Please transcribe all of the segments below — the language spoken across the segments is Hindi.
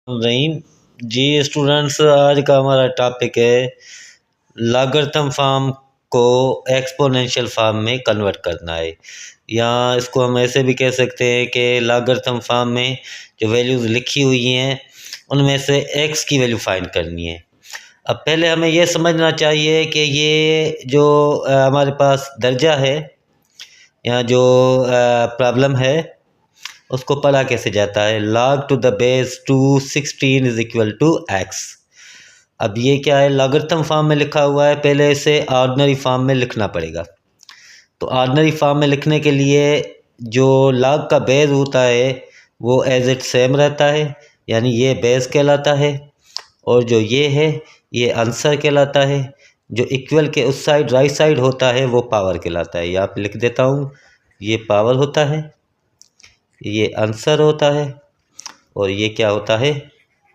रहीम जी स्टूडेंट्स, आज का हमारा टॉपिक है लॉगरिथम फॉर्म को एक्सपोनेंशियल फॉर्म में कन्वर्ट करना है, या इसको हम ऐसे भी कह सकते हैं कि लॉगरिथम फॉर्म में जो वैल्यूज़ लिखी हुई हैं उनमें से एक्स की वैल्यू फाइंड करनी है। अब पहले हमें यह समझना चाहिए कि ये जो हमारे पास दर्जा है या जो प्रॉब्लम है उसको पढ़ा कैसे जाता है। log to the base 216 is equal to x. अब ये क्या है, लॉगरिथम फॉर्म में लिखा हुआ है, पहले इसे ऑर्डिनरी फॉर्म में लिखना पड़ेगा। तो ऑर्डिनरी फॉर्म में लिखने के लिए जो log का बेस होता है वो एज इट सेम रहता है, यानी ये बेस कहलाता है, और जो ये है ये आंसर कहलाता है। जो इक्वल के उस साइड राइट साइड होता है वो पावर कहलाता है। यहाँ पे लिख देता हूँ, ये पावर होता है, ये आंसर होता है, और ये क्या होता है,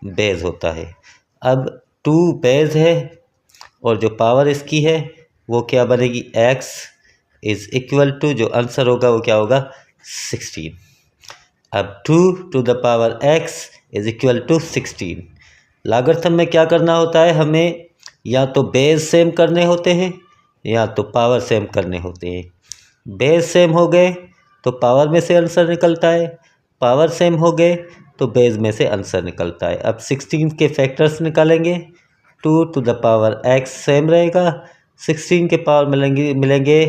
बेस होता है। अब 2 बेस है और जो पावर इसकी है वो क्या बनेगी, x इज़ इक्वल टू जो आंसर होगा वो क्या होगा, 16। अब 2 to the power x is equal to 16। Logarithm में क्या करना होता है, हमें या तो बेस सेम करने होते हैं या तो पावर सेम करने होते हैं। बेस सेम हो गए तो पावर में से आंसर निकलता है, पावर सेम हो गए तो बेस में से आंसर निकलता है। अब 16 के फैक्टर्स निकालेंगे, 2 to the power x same रहेगा, 16 के पावर मिलेंगे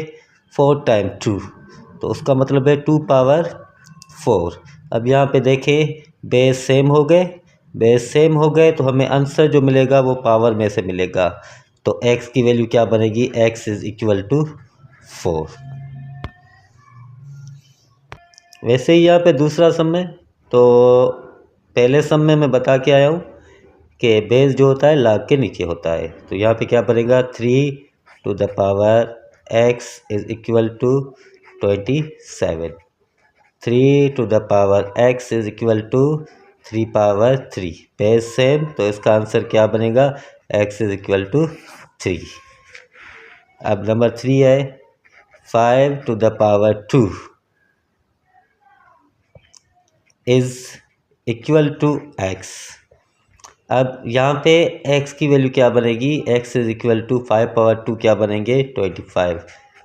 4 टाइम 2, तो उसका मतलब है 2 पावर 4। अब यहाँ पे देखें, बेस सेम हो गए, बेस सेम हो गए तो हमें आंसर जो मिलेगा वो पावर में से मिलेगा। तो x की वैल्यू क्या बनेगी, x इज़ इक्वल टू 4। वैसे ही यहाँ पे दूसरा सम है, तो पहले सम में मैं बता के आया हूँ कि बेस जो होता है log के नीचे होता है। तो यहाँ पे क्या बनेगा, 3 to the power x is equal to 27। 3 to the power x is equal to 3 power 3। Base same, तो इसका आंसर क्या बनेगा, x इज़ इक्वल टू 3। अब नंबर 3 है 5 to the power 2 is equal to x। अब यहाँ पे x की वैल्यू क्या बनेगी, x is equal to 5 power 2 क्या बनेंगे, 25।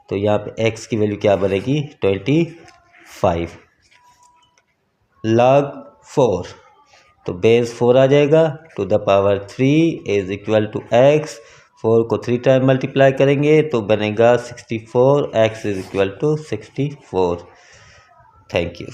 तो यहाँ पे x की वैल्यू क्या बनेगी, 25। log 4, तो बेस 4 आ जाएगा, to the power 3 is equal to x। 4 को 3 टाइम मल्टीप्लाई करेंगे तो बनेगा 64, x is equal to 64। Thank you.